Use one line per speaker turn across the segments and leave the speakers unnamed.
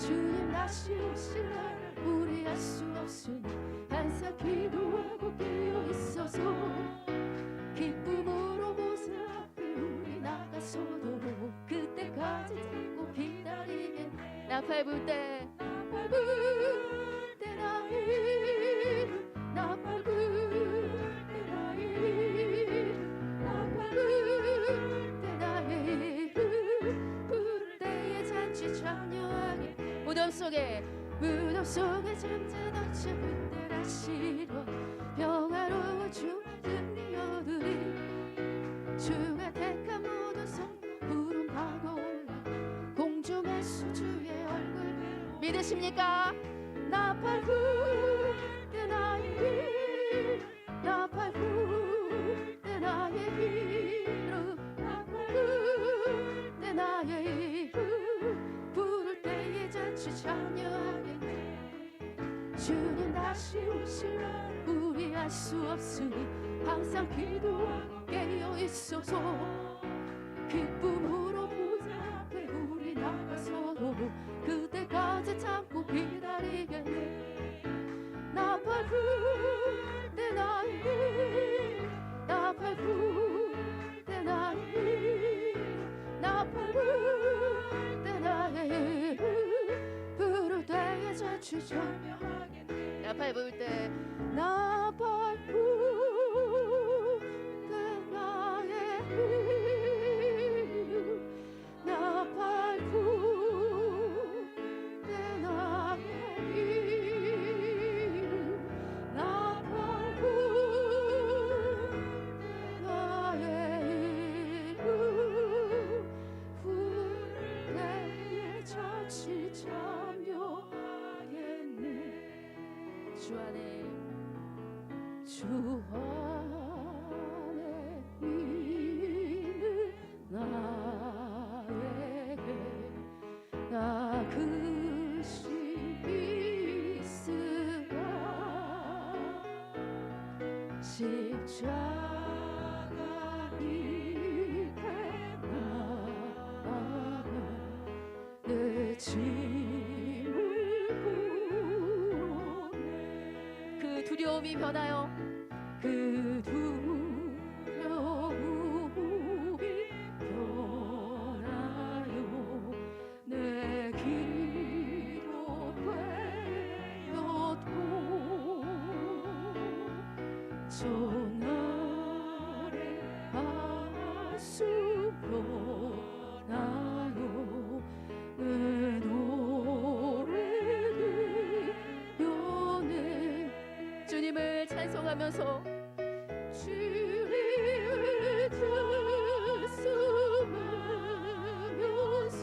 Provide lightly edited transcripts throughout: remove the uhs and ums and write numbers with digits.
주님 다시 오실 날 우리 알 수 없으니 항상 기도하고 깨어 있어서 기쁨으로 보좌 앞에 우리 나가서도 그때까지 참고 기다리겠네. 나 밟을 때 나의 나 밟을 때 나의 나 밟을 때 나의 부를 때에 잔치 참여하게 무덤 속에 잠자던 그때 다시로 평화로워 주는 이어들이 주가 택한 모든 성 구름 타고 올라 공중에서 주의 얼굴 믿으십니까? 나 밟을 때 나의 나 밟을 때 나의 힘으로 나 밟을 때 나의 부를 때에 잔치 참여하겠네. 주님 다시 오실 날 우리 알 수 없으니 항상 기도하고 깨어 있어서 기쁨으로 보좌 앞에 우리 나가서도 그때까지 참고 기다리겠네. 나 밟을 때 나의 나 밟을 때 나의 나 밟을 때 나의 부를 때에 잔치 참여하겠네. 나 밟을 때 나 밟을 때 나의 나 밟을 때 나의 나 밟을 때 나의 부를 때에 잔치 참여하겠네. 주 안에 있는 나에게 나 근심이 있으라 십자가 밑에 나아가 내 짐을 부르네. 그 두려움이 변하여 그 두려움이 변하여 내 기도 되었고 전날에 한숨 변하여 내 노래를 연해. 주님을 찬송하면서 주님을 찬송하면서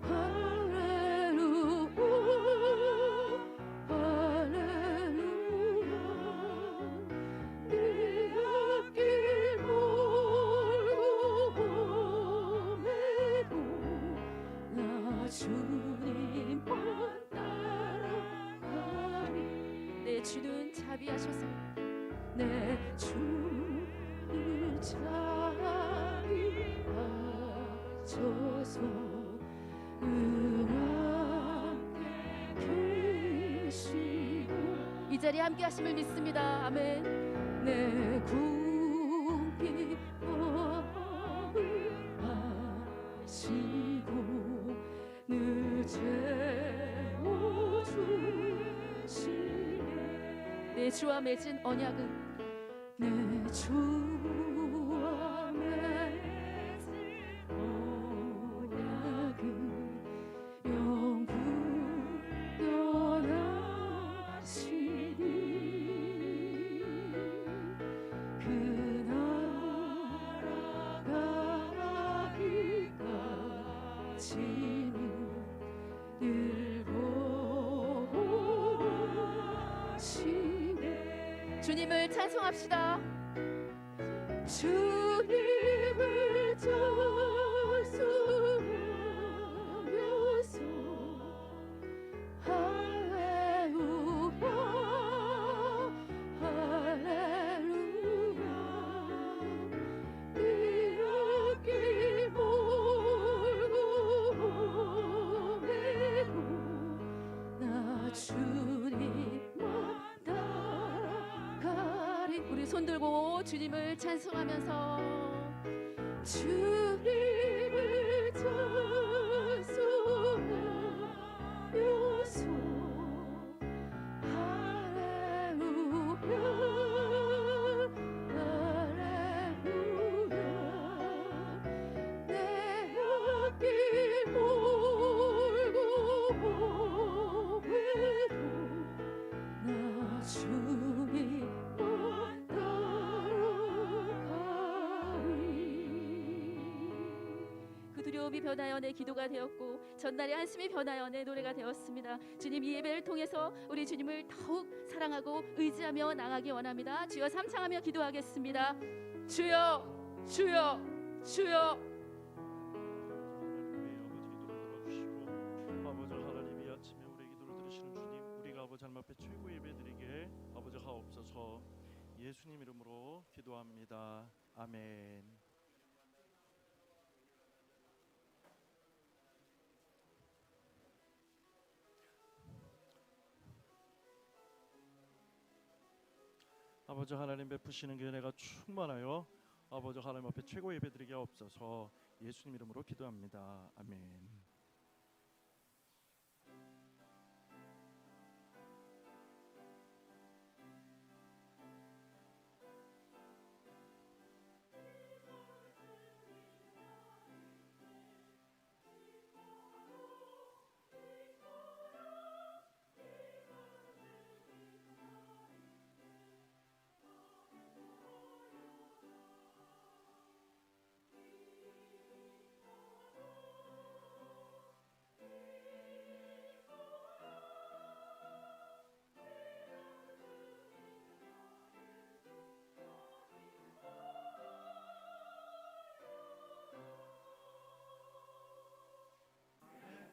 할렐루야 할렐루야 네 앞길 멀고 험해도 나 주님만 따라가리. 내 주는 자비하셔서 내 주를 자비하셔서 은하께 계시고 이 자리에 함께 하심을 믿습니다. 아멘. 내 궁핍 아시고 늘 채워주시네. 내 주와 맺은 언약은 내 주와 맺은 언약은 영원하시니 그 나라 가기까지는 늘 보시네. 주님을 찬송합시다. 주님을 찬송하면서 할렐루야 할렐루야 이 앞길 멀고 손들고 주님을 찬송하면서 주님을 찬송하면서 두려움이 변하여 내 기도가 되었고 전날의 한숨이 변하여 내 노래가 되었습니다. 주님, 이 예배를 통해서 우리 주님을 더욱 사랑하고 의지하며 나가기 원합니다. 주여 삼창하며 기도하겠습니다. 주여, 주여, 주여.
아버지 하나님, 이 아침에 우리의 기도를 들으시는 주님, 우리가 아버지 하나님 앞에 최고 예배드리게 아버지 하옵소서. 예수님 이름으로 기도합니다. 아멘. 아버지 하나님, 베푸시는 그 은혜가 충만하여 아버지 하나님 앞에 최고 예배드리게 하옵소서. 예수님 이름으로 기도합니다. 아멘.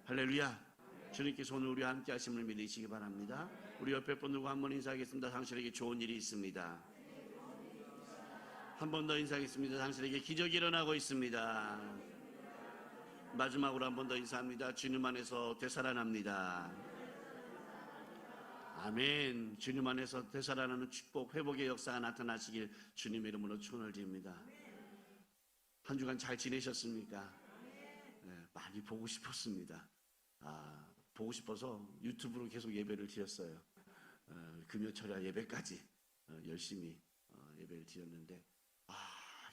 할렐루야. 주님께서 오늘 우리와 함께 하심을 믿으시기 바랍니다. 우리 옆에 분들과 한 번 인사하겠습니다. 당신에게 좋은 일이 있습니다. 한 번 더 인사하겠습니다. 당신에게 기적이 일어나고 있습니다. 마지막으로 한 번 더 인사합니다. 주님 안에서 되살아납니다. 아멘. 주님 안에서 되살아나는 축복, 회복의 역사가 나타나시길 주님의 이름으로 축원을 드립니다. 한 주간 잘 지내셨습니까? 네, 많이 보고 싶었습니다. 보고 싶어서 유튜브로 계속 예배를 드렸어요. 금요철야 예배까지 열심히 예배를 드렸는데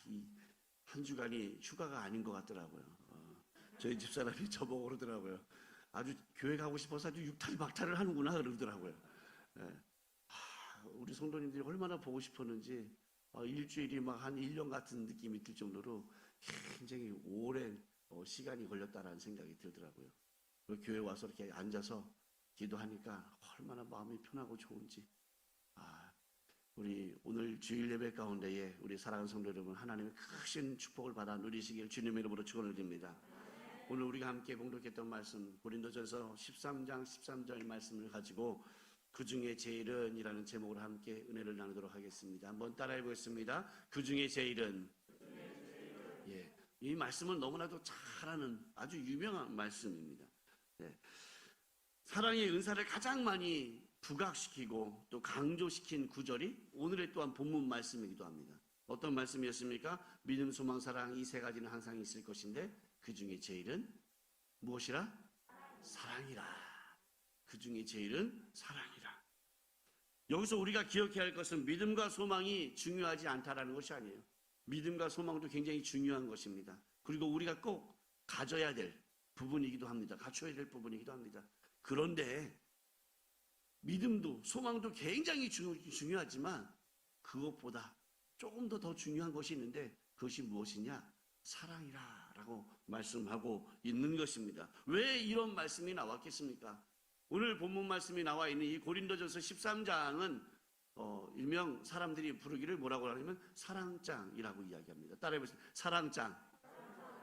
이 한 주간이 휴가가 아닌 것 같더라고요. 저희 집사람이 저보고 그러더라고요. 아주 교회 가고 싶어서 아주 육탈 박탈을 하는구나 그러더라고요. 우리 성도님들이 얼마나 보고 싶었는지 일주일이 막 한 1년 같은 느낌이 들 정도로 굉장히 오랜 시간이 걸렸다라는 생각이 들더라고요. 교회 와서 이렇게 앉아서 기도하니까 얼마나 마음이 편하고 좋은지. 우리 오늘 주일 예배 가운데에 우리 사랑하는 성도 여러분, 하나님의 크신 축복을 받아 누리시길 주님의 이름으로 축원을 드립니다. 오늘 우리가 함께 공독했던 말씀, 고린도전서 13장 13절 말씀을 가지고 그 중에 제일은 이라는 제목으로 함께 은혜를 나누도록 하겠습니다. 한번 따라해 보겠습니다. 그 중에 제일은. 예, 이 말씀은 너무나도 잘 아는 아주 유명한 말씀입니다. 네. 사랑의 은사를 가장 많이 부각시키고 또 강조시킨 구절이 오늘의 또한 본문 말씀이기도 합니다. 어떤 말씀이었습니까? 믿음, 소망, 사랑 이 세 가지는 항상 있을 것인데 그 중에 제일은 무엇이라? 사랑이라. 그 중에 제일은 사랑이라. 여기서 우리가 기억해야 할 것은 믿음과 소망이 중요하지 않다라는 것이 아니에요. 믿음과 소망도 굉장히 중요한 것입니다. 그리고 우리가 꼭 가져야 될 부분이기도 합니다. 갖춰야 될 부분이기도 합니다. 그런데 믿음도 소망도 굉장히 중요하지만 그것보다 조금 더 중요한 것이 있는데 그것이 무엇이냐? 사랑이라 라고 말씀하고 있는 것입니다. 왜 이런 말씀이 나왔겠습니까? 오늘 본문 말씀이 나와 있는 이 고린도전서 13장은 일명 사람들이 부르기를 뭐라고 하냐면 사랑장이라고 이야기합니다. 따라해보세요. 사랑장.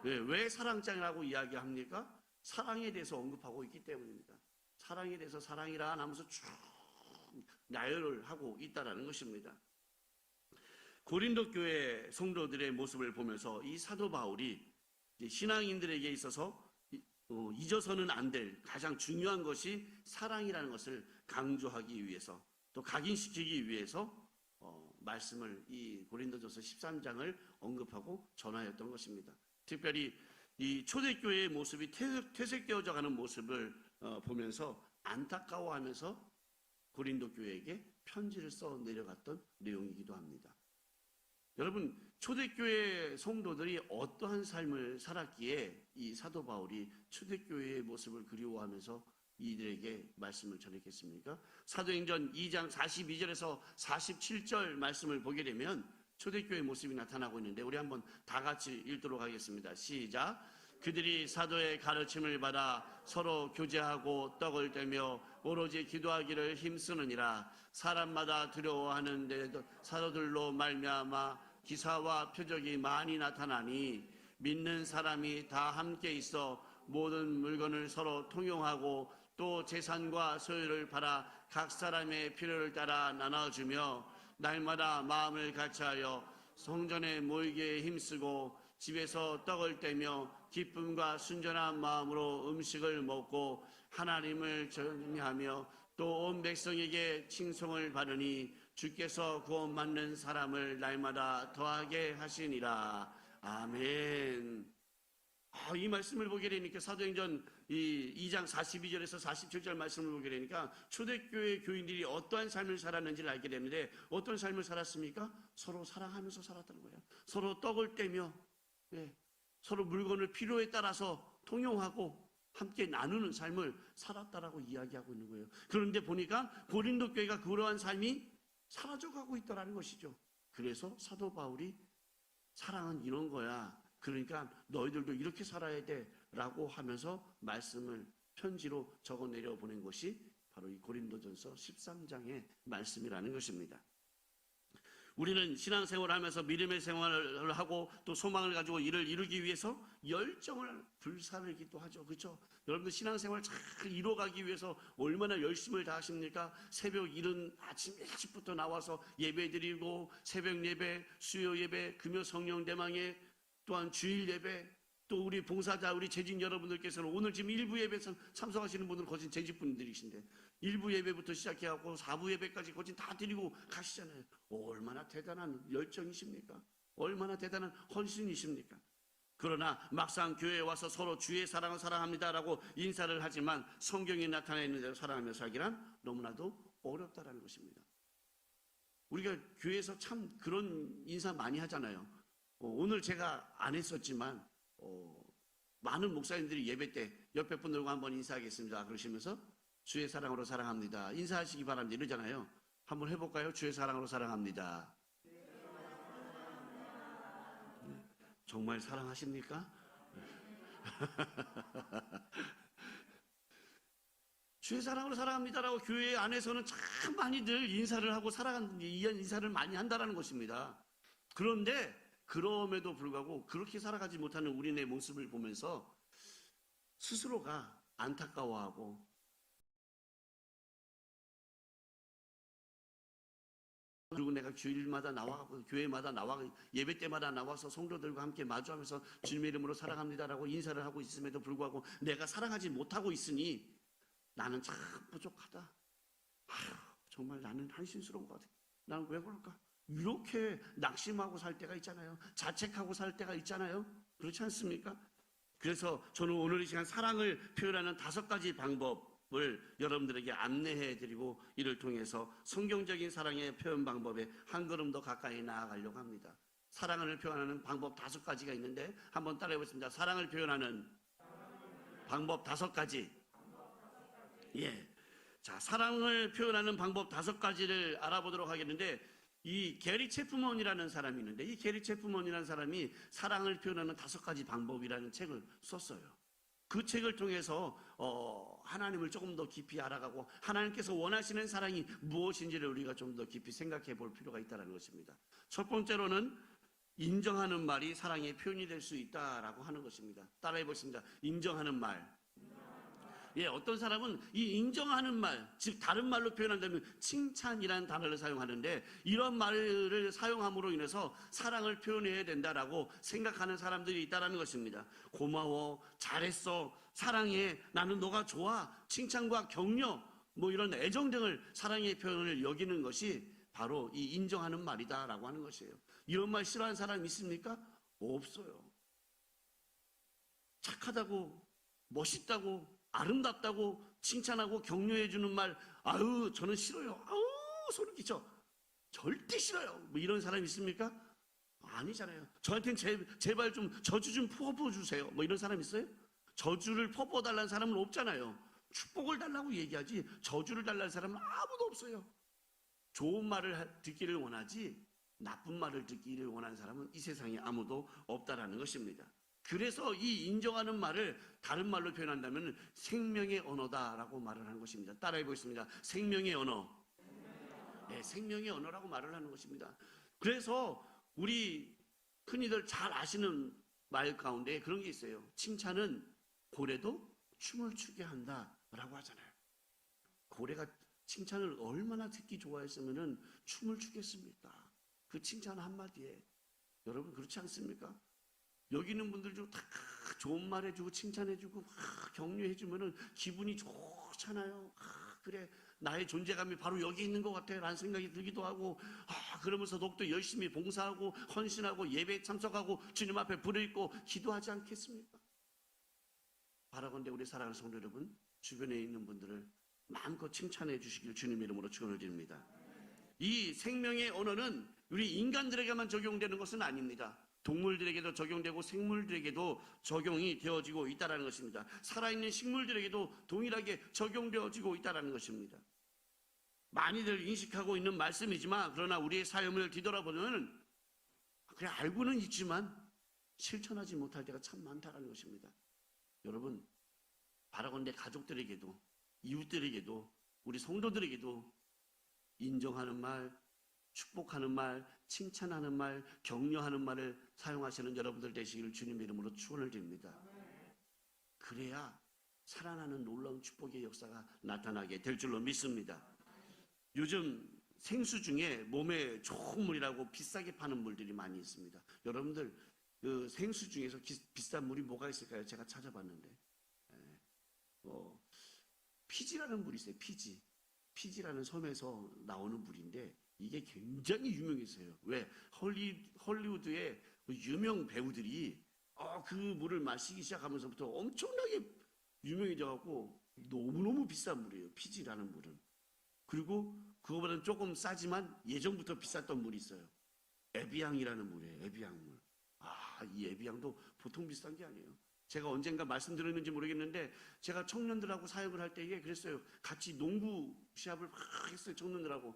왜 사랑장이라고 이야기합니까? 사랑에 대해서 언급하고 있기 때문입니다. 사랑에 대해서 사랑이라 하면서 쭉 나열을 하고 있다는 것입니다. 고린도 교회 성도들의 모습을 보면서 이 사도 바울이 신앙인들에게 있어서 잊어서는 안 될 가장 중요한 것이 사랑이라는 것을 강조하기 위해서 또 각인시키기 위해서 말씀을 이 고린도전서 13장을 언급하고 전하였던 것입니다. 특별히 이 초대교회의 모습이 퇴색되어져 가는 모습을 보면서 안타까워하면서 고린도 교회에게 편지를 써 내려갔던 내용이기도 합니다. 여러분, 초대교회 성도들이 어떠한 삶을 살았기에 이 사도 바울이 초대교회의 모습을 그리워하면서 이들에게 말씀을 전했겠습니까? 사도행전 2장 42절에서 47절 말씀을 보게 되면 초대교회의 모습이 나타나고 있는데 우리 한번 다 같이 읽도록 하겠습니다. 시작. 그들이 사도의 가르침을 받아 서로 교제하고 떡을 떼며 오로지 기도하기를 힘쓰느니라. 사람마다 두려워하는 사도들로 말미암아 기사와 표적이 많이 나타나니 믿는 사람이 다 함께 있어 모든 물건을 서로 통용하고 또 재산과 소유를 팔아 각 사람의 필요를 따라 나눠주며 날마다 마음을 같이하여 성전에 모이기에 힘쓰고 집에서 떡을 떼며 기쁨과 순전한 마음으로 음식을 먹고 하나님을 전하며 또 온 백성에게 칭송을 받으니 주께서 구원받는 사람을 날마다 더하게 하시니라. 아멘. 이 말씀을 보게 되니까 사도행전 2장 42절에서 47절 말씀을 보게 되니까 초대교회 교인들이 어떠한 삶을 살았는지를 알게 되는데 어떤 삶을 살았습니까? 서로 사랑하면서 살았다는 거예요. 서로 떡을 떼며 서로 물건을 필요에 따라서 통용하고 함께 나누는 삶을 살았다라고 이야기하고 있는 거예요. 그런데 보니까 고린도 교회가 그러한 삶이 사라져가고 있다는 것이죠. 그래서 사도 바울이 사랑은 이런 거야. 그러니까 너희들도 이렇게 살아야 돼 라고 하면서 말씀을 편지로 적어 내려 보낸 것이 바로 이 고린도전서 13장의 말씀이라는 것입니다. 우리는 신앙생활을 하면서 믿음의 생활을 하고 또 소망을 가지고 이를 이루기 위해서 열정을 불사르기도 하죠. 그렇죠? 여러분들 신앙생활 잘 이루어가기 위해서 얼마나 열심을 다하십니까? 새벽 이른 아침 일찍부터 나와서 예배 드리고 새벽 예배, 수요 예배, 금요 성령 대망회 또한 주일 예배 또 우리 봉사자 우리 재직 여러분들께서는 오늘 지금 1부 예배 참석하시는 분들은 거진 재직분들이신데 1부 예배부터 시작해갖고 4부 예배까지 거진 다 드리고 가시잖아요. 얼마나 대단한 열정이십니까? 얼마나 대단한 헌신이십니까? 그러나 막상 교회에 와서 서로 주의 사랑을 사랑합니다라고 인사를 하지만 성경에 나타나 있는 대로 사랑하며 살기란 너무나도 어렵다라는 것입니다. 우리가 교회에서 참 그런 인사 많이 하잖아요. 오늘 제가 안 했었지만 많은 목사님들이 예배 때 옆에 분들과 한번 인사하겠습니다 그러시면서 주의 사랑으로 사랑합니다 인사하시기 바랍니다 이러잖아요. 한번 해볼까요? 주의 사랑으로 사랑합니다. 정말 사랑하십니까? 주의 사랑으로 사랑합니다라고 교회 안에서는 참 많이들 인사를 하고 인사를 많이 한다는 것입니다. 그런데 그럼에도 불구하고 그렇게 살아가지 못하는 우리네 모습을 보면서 스스로가 안타까워하고 그리고 내가 주일마다 나와가고 교회마다 나와 예배 때마다 나와서 성도들과 함께 마주하면서 주님의 이름으로 사랑합니다라고 인사를 하고 있음에도 불구하고 내가 사랑하지 못하고 있으니 나는 참 부족하다. 정말 나는 한심스러운 것 같아. 나는 왜 그럴까? 이렇게 낙심하고 살 때가 있잖아요. 자책하고 살 때가 있잖아요. 그렇지 않습니까? 그래서 저는 오늘 이 시간 사랑을 표현하는 5가지 방법을 여러분들에게 안내해 드리고 이를 통해서 성경적인 사랑의 표현 방법에 한 걸음 더 가까이 나아가려고 합니다. 사랑을 표현하는 방법 5가지가 있는데 한번 따라해 보겠습니다. 사랑을 표현하는 방법 5가지. 자, 사랑을 표현하는 방법 5가지를 알아보도록 하겠는데 이 게리 체프먼이라는 사람이 있는데 이 게리 체프먼이라는 사람이 사랑을 표현하는 5가지 방법이라는 책을 썼어요. 그 책을 통해서 하나님을 조금 더 깊이 알아가고 하나님께서 원하시는 사랑이 무엇인지를 우리가 좀 더 깊이 생각해 볼 필요가 있다는 것입니다. 첫 번째로는 인정하는 말이 사랑의 표현이 될 수 있다라고 하는 것입니다. 따라해 보겠습니다. 인정하는 말. 어떤 사람은 이 인정하는 말, 즉 다른 말로 표현한다면 칭찬이라는 단어를 사용하는데 이런 말을 사용함으로 인해서 사랑을 표현해야 된다라고 생각하는 사람들이 있다는 것입니다. 고마워, 잘했어, 사랑해, 나는 너가 좋아, 칭찬과 격려, 이런 애정 등을 사랑의 표현을 여기는 것이 바로 이 인정하는 말이다라고 하는 것이에요. 이런 말 싫어하는 사람 있습니까? 없어요. 착하다고, 멋있다고, 아름답다고 칭찬하고 격려해 주는 말, 아유 저는 싫어요. 아우 소름 끼쳐. 절대 싫어요. 뭐 이런 사람 있습니까? 아니잖아요. 저한테는 제발 좀 저주 좀 퍼부어주세요. 뭐 이런 사람 있어요? 저주를 퍼부어달라는 사람은 없잖아요. 축복을 달라고 얘기하지 저주를 달라는 사람은 아무도 없어요. 좋은 말을 듣기를 원하지 나쁜 말을 듣기를 원하는 사람은 이 세상에 아무도 없다라는 것입니다. 그래서 이 인정하는 말을 다른 말로 표현한다면 생명의 언어다라고 말을 하는 것입니다. 따라해 보겠습니다. 생명의 언어. 네, 생명의 언어라고 말을 하는 것입니다. 그래서 우리 흔히들 잘 아시는 말 가운데 그런 게 있어요. 칭찬은 고래도 춤을 추게 한다라고 하잖아요. 고래가 칭찬을 얼마나 듣기 좋아했으면 춤을 추겠습니까? 그 칭찬 한마디에. 여러분 그렇지 않습니까? 여기 있는 분들 좀 다 좋은 말 해주고 칭찬해주고 격려해주면 기분이 좋잖아요. 그래 나의 존재감이 바로 여기 있는 것 같아 라는 생각이 들기도 하고 그러면서 더욱더 열심히 봉사하고 헌신하고 예배에 참석하고 주님 앞에 부르짖고 기도하지 않겠습니까? 바라건대 우리 사랑하는 성도 여러분, 주변에 있는 분들을 마음껏 칭찬해 주시길 주님 이름으로 축원을 드립니다. 이 생명의 언어는 우리 인간들에게만 적용되는 것은 아닙니다. 동물들에게도 적용되고 생물들에게도 적용이 되어지고 있다는 것입니다. 살아있는 식물들에게도 동일하게 적용되어지고 있다는 것입니다. 많이들 인식하고 있는 말씀이지만 그러나 우리의 삶을 뒤돌아보면 그냥 알고는 있지만 실천하지 못할 때가 참 많다는 것입니다. 여러분 바라건대 가족들에게도 이웃들에게도 우리 성도들에게도 인정하는 말, 축복하는 말, 칭찬하는 말, 격려하는 말을 사용하시는 여러분들 되시기를 주님 이름으로 축원을 드립니다. 그래야 살아나는 놀라운 축복의 역사가 나타나게 될 줄로 믿습니다. 요즘 생수 중에 몸에 좋은 물이라고 비싸게 파는 물들이 많이 있습니다. 여러분들 그 생수 중에서 비싼 물이 뭐가 있을까요? 제가 찾아봤는데 피지라는 물이 있어요. 피지라는 섬에서 나오는 물인데 이게 굉장히 유명했어요. 왜? 헐리우드의 유명 배우들이 그 물을 마시기 시작하면서부터 엄청나게 유명해져갖고 너무너무 비싼 물이에요. 피지라는 물은. 그리고 그거보다는 조금 싸지만 예전부터 비쌌던 물이 있어요. 에비앙이라는 물이에요. 에비앙물. 이 에비앙도 보통 비싼 게 아니에요. 제가 언젠가 말씀드렸는지 모르겠는데 제가 청년들하고 사역을 할 때에 그랬어요. 같이 농구 시합을 막 했어요. 청년들하고.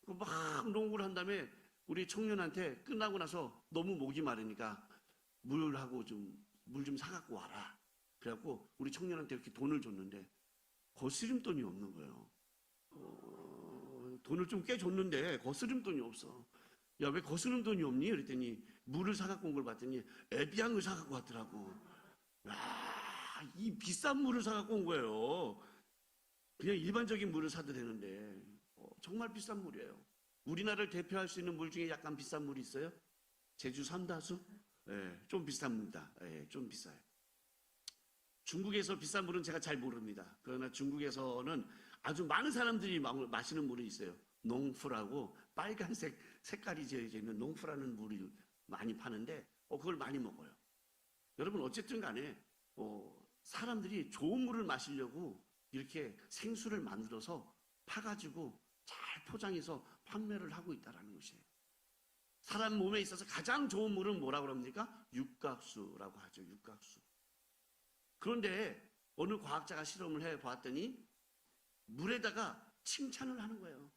막 농구를 한 다음에 우리 청년한테 끝나고 나서 너무 목이 마르니까 물 좀 사갖고 와라. 그래갖고 우리 청년한테 이렇게 돈을 줬는데 거스름돈이 없는 거예요. 돈을 좀 꽤 줬는데 거스름돈이 없어. 야, 왜 거스름돈이 없니? 그랬더니 물을 사갖고 온 걸 봤더니 에비앙을 사갖고 왔더라고. 야, 이 비싼 물을 사갖고 온 거예요. 그냥 일반적인 물을 사도 되는데 정말 비싼 물이에요. 우리나라를 대표할 수 있는 물 중에 약간 비싼 물이 있어요? 제주 삼다수? 좀 비쌉니다. 좀 비싸요. 중국에서 비싼 물은 제가 잘 모릅니다. 그러나 중국에서는 아주 많은 사람들이 마시는 물이 있어요. 농푸라고 빨간색 색깔이 지어져 있는 농푸라는 물을 많이 파는데 그걸 많이 먹어요. 여러분 어쨌든 간에 사람들이 좋은 물을 마시려고 이렇게 생수를 만들어서 파가지고 잘 포장해서 판매를 하고 있다는 것이에요. 사람 몸에 있어서 가장 좋은 물은 뭐라고 합니까? 육각수라고 하죠. 육각수. 그런데 어느 과학자가 실험을 해봤더니 물에다가 칭찬을 하는 거예요.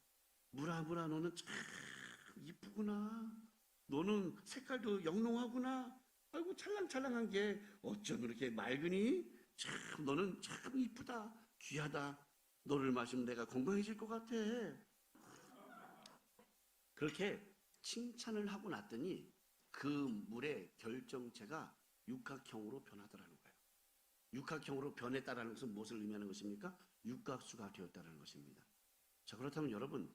물아 너는 참 이쁘구나. 너는 색깔도 영롱하구나. 아이고 찰랑찰랑한 게 어쩜 그렇게 맑으니? 참 너는 참 이쁘다. 귀하다. 너를 마시면 내가 건강해질 것 같아. 그렇게 칭찬을 하고 났더니 그 물의 결정체가 육각형으로 변하더라는 거예요. 육각형으로 변했다는 것은 무엇을 의미하는 것입니까? 육각수가 되었다는 것입니다. 자, 그렇다면 여러분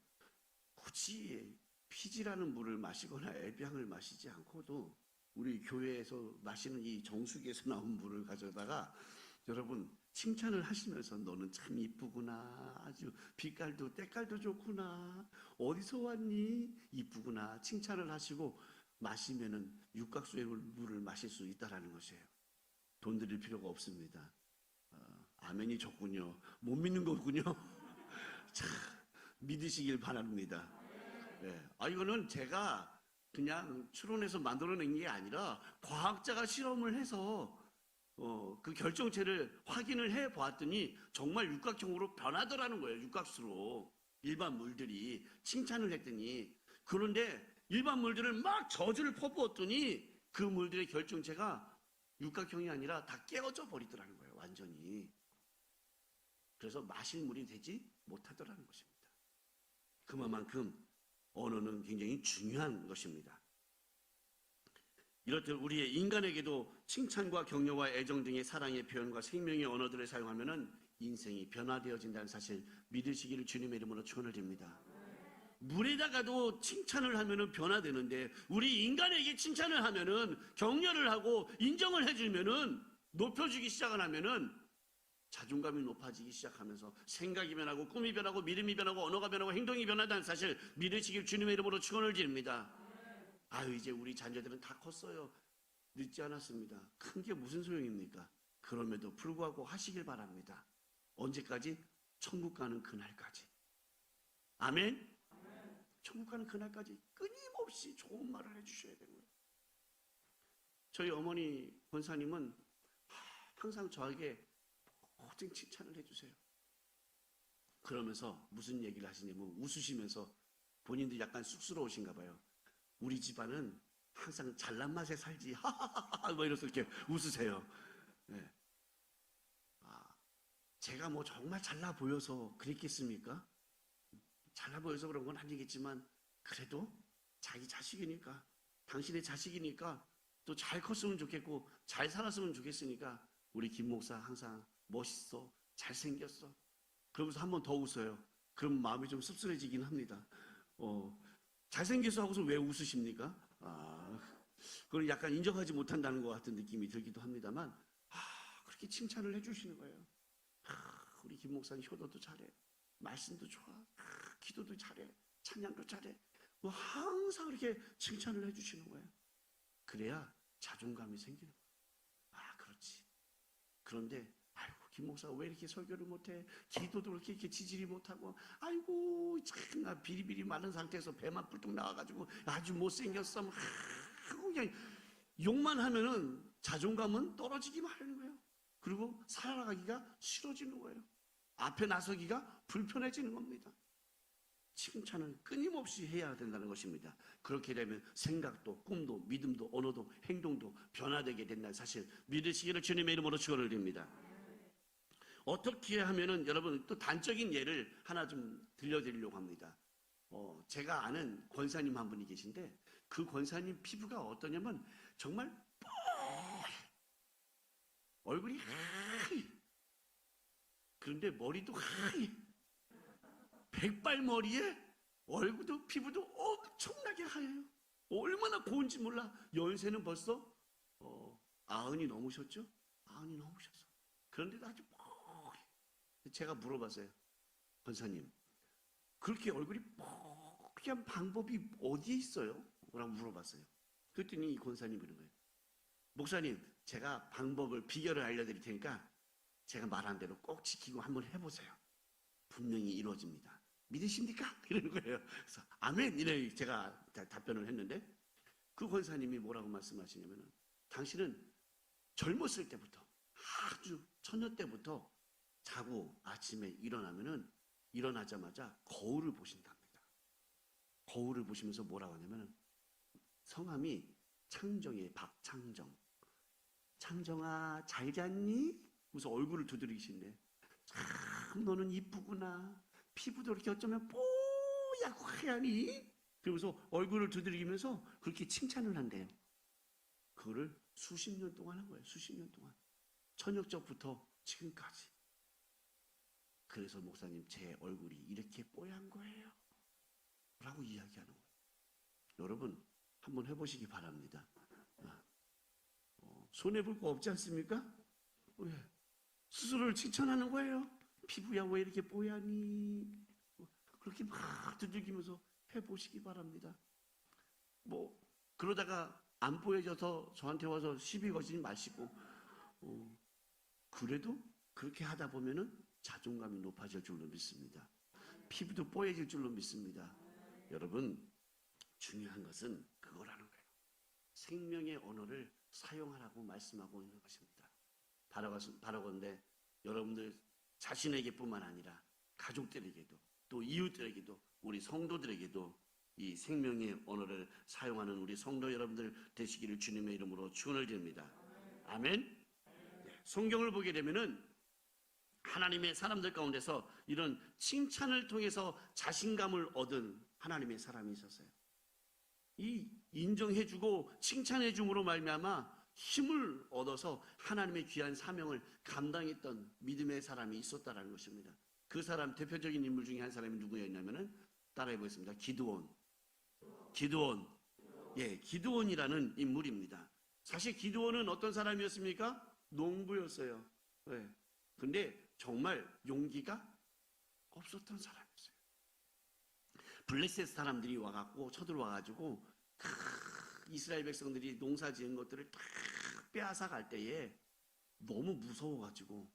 굳이 피지라는 물을 마시거나 에비앙을 마시지 않고도 우리 교회에서 마시는 이 정수기에서 나온 물을 가져다가 여러분 칭찬을 하시면서 너는 참 이쁘구나. 아주 빛깔도 때깔도 좋구나. 어디서 왔니? 이쁘구나. 칭찬을 하시고 마시면은 육각수의 물을 마실 수 있다라는 것이에요. 돈 드릴 필요가 없습니다. 아멘이 좋군요. 못 믿는 거군요. 참 믿으시길 바랍니다. 네. 이거는 제가 그냥 추론해서 만들어낸 게 아니라 과학자가 실험을 해서 그 결정체를 확인을 해 보았더니 정말 육각형으로 변하더라는 거예요. 육각수로 일반 물들이 칭찬을 했더니. 그런데 일반 물들을 막 저주를 퍼부었더니 그 물들의 결정체가 육각형이 아니라 다 깨어져 버리더라는 거예요. 완전히. 그래서 마실 물이 되지 못하더라는 것입니다. 그만큼 언어는 굉장히 중요한 것입니다. 이렇듯 우리의 인간에게도 칭찬과 격려와 애정 등의 사랑의 표현과 생명의 언어들을 사용하면은 인생이 변화되어진다는 사실 믿으시기를 주님의 이름으로 축원을 드립니다. 물에다가도 칭찬을 하면은 변화되는데 우리 인간에게 칭찬을 하면은 격려를 하고 인정을 해주면은 높여주기 시작을 하면은 자존감이 높아지기 시작하면서 생각이 변하고 꿈이 변하고 믿음이 변하고 언어가 변하고 행동이 변한다는 사실 믿으시길 주님의 이름으로 축원을 드립니다. 이제 우리 자녀들은 다 컸어요. 늦지 않았습니다. 큰 게 무슨 소용입니까? 그럼에도 불구하고 하시길 바랍니다. 언제까지? 천국 가는 그날까지. 아멘? 천국 가는 그날까지 끊임없이 좋은 말을 해주셔야 되는 거예요. 저희 어머니 권사님은 항상 저에게 모든 칭찬을 해주세요. 그러면서 무슨 얘기를 하시냐면 웃으시면서 본인도 약간 쑥스러우신가 봐요. 우리 집안은 항상 잘난 맛에 살지 하하하하 뭐 이러면서 이렇게 웃으세요. 네. 제가 뭐 정말 잘나 보여서 그랬겠습니까? 잘나 보여서 그런 건 아니겠지만 그래도 자기 자식이니까 당신의 자식이니까 또 잘 컸으면 좋겠고 잘 살았으면 좋겠으니까 우리 김 목사 항상 멋있어 잘생겼어 그러면서 한 번 더 웃어요. 그럼 마음이 좀 씁쓸해지긴 합니다. 잘생겨서 하고서 왜 웃으십니까? 그걸 약간 인정하지 못한다는 것 같은 느낌이 들기도 합니다만 그렇게 칭찬을 해주시는 거예요. 우리 김 목사님 효도도 잘해 말씀도 좋아 기도도 잘해 찬양도 잘해 뭐 항상 이렇게 칭찬을 해주시는 거예요. 그래야 자존감이 생기는 거예요. 그렇지. 그런데 김 목사가 왜 이렇게 설교를 못해? 기도도 이렇게 지질이 못하고 아이고 참 나 비리비리 마른 상태에서 배만 뿔뚝 나와가지고 아주 못생겼어. 그냥 욕만 하면은 자존감은 떨어지기만 하는 거예요. 그리고 살아가기가 싫어지는 거예요. 앞에 나서기가 불편해지는 겁니다. 칭찬은 끊임없이 해야 된다는 것입니다. 그렇게 되면 생각도 꿈도 믿음도 언어도 행동도 변화되게 된다는 사실 믿으시기를 주님의 이름으로 축원을 드립니다. 어떻게 하면은 여러분 또 단적인 예를 하나 좀 들려드리려고 합니다. 제가 아는 권사님 한 분이 계신데 그 권사님 피부가 어떠냐면 정말 얼굴이 하얘. 그런데 머리도 하얘. 백발머리에 얼굴도 피부도 엄청나게 하얘요. 얼마나 고운지 몰라. 연세는 벌써 90이 넘으셨죠? 90이 넘으셨어. 그런데도 아주 제가 물어봤어요. 권사님 그렇게 얼굴이 뽀얀 방법이 어디에 있어요? 라고 물어봤어요. 그랬더니 이 권사님이 그런 거예요. 목사님 제가 방법을 비결을 알려드릴 테니까 제가 말한 대로 꼭 지키고 한번 해보세요. 분명히 이루어집니다. 믿으십니까? 이러는 거예요. 그래서 아멘 이래 제가 답변을 했는데 그 권사님이 뭐라고 말씀하시냐면은 당신은 젊었을 때부터 아주 처녀 때부터 자고 아침에 일어나자마자 거울을 보신답니다. 거울을 보시면서 뭐라고 하냐면은 성함이 창정이에요. 박창정. 창정아 잘 잤니? 그래서 얼굴을 두드리시는데 참 너는 이쁘구나. 피부도 이렇게 어쩌면 뽀얗고 하얘니? 그러면서 얼굴을 두드리면서 그렇게 칭찬을 한대요. 그거를 수십 년 동안 한 거예요. 수십 년 동안. 처녀적부터 지금까지. 그래서 목사님 제 얼굴이 이렇게 뽀얀 거예요. 라고 이야기하는 거예요. 여러분 한번 해보시기 바랍니다. 손해볼 거 없지 않습니까? 왜? 스스로를 칭찬하는 거예요. 피부야 왜 이렇게 뽀얗니? 그렇게 막 두들기면서 해보시기 바랍니다. 뭐 그러다가 안 보여져서 저한테 와서 시비 거시지 마시고, 그래도 그렇게 하다 보면은 자존감이 높아질 줄로 믿습니다. 피부도 뽀얘질 줄로 믿습니다. 여러분, 중요한 것은 그거라는 거예요. 생명의 언어를 사용하라고 말씀하고 있는 것입니다. 바라건대 여러분들 자신에게뿐만 아니라 가족들에게도, 또 이웃들에게도, 우리 성도들에게도 이 생명의 언어를 사용하는 우리 성도 여러분들 되시기를 주님의 이름으로 축원을 드립니다. 아멘. 성경을 보게 되면은 하나님의 사람들 가운데서 이런 칭찬을 통해서 자신감을 얻은 하나님의 사람이 있었어요. 이 인정해주고 칭찬해줌으로 말미암아 힘을 얻어서 하나님의 귀한 사명을 감당했던 믿음의 사람이 있었다라는 것입니다. 그 사람 대표적인 인물 중에 한 사람이 누구였냐면은 따라해 보겠습니다. 기드온. 예, 기드온이라는 인물입니다. 사실 기드온은 어떤 사람이었습니까? 농부였어요. 네. 근데 정말 용기가 없었던 사람이었어요. 블레셋 사람들이 와갖고 쳐들어와가지고 이스라엘 백성들이 농사 지은 것들을 다 빼앗아 갈 때에 너무 무서워가지고,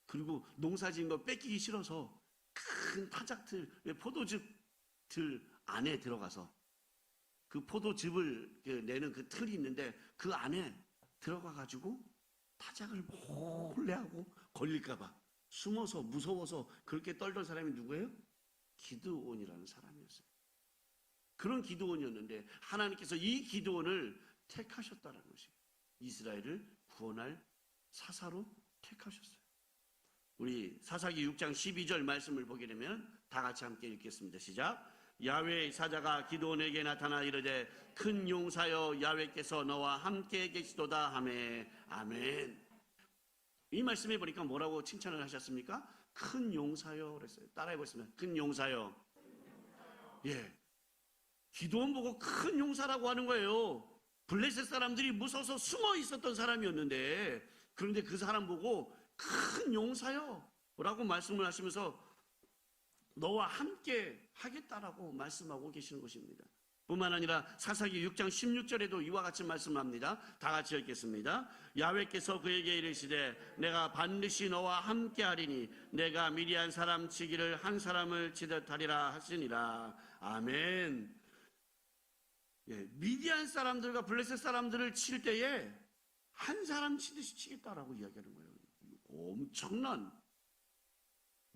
그리고 농사 지은 거 뺏기기 싫어서 큰 타작들, 포도즙들 안에 들어가서 그 포도즙을 내는 그 틀이 있는데 그 안에 들어가가지고 타작을 몰래 하고 걸릴까봐 숨어서 무서워서 그렇게 떨던 사람이 누구예요? 기드온이라는 사람이었어요. 그런 기드온이었는데 하나님께서 이 기드온을 택하셨다는 것이에요. 이스라엘을 구원할 사사로 택하셨어요. 우리 사사기 6장 12절 말씀을 보게 되면 다 같이 함께 읽겠습니다. 시작. 야훼의 사자가 기드온에게 나타나 이르되 큰 용사여 야훼께서 너와 함께 계시도다 하매. 아멘. 이 말씀에 보니까 뭐라고 칭찬을 하셨습니까? 큰 용사여 그랬어요. 따라해 보겠습니다. 큰 용사여. 예. 기드온 보고 큰 용사라고 하는 거예요. 블레셋 사람들이 무서워서 숨어 있었던 사람이었는데, 그런데 그 사람 보고 큰 용사여 라고 말씀을 하시면서 너와 함께 하겠다라고 말씀하고 계시는 것입니다. 뿐만 아니라 사사기 6장 16절에도 이와 같이 말씀합니다. 다 같이 읽겠습니다. 야훼께서 그에게 이르시되 내가 반드시 너와 함께 하리니 내가 미디안 사람 치기를 한 사람을 치듯 하리라 하시니라. 아멘. 예, 미디안 사람들과 블레셋 사람들을 칠 때에 한 사람 치듯이 치겠다라고 이야기하는 거예요. 엄청난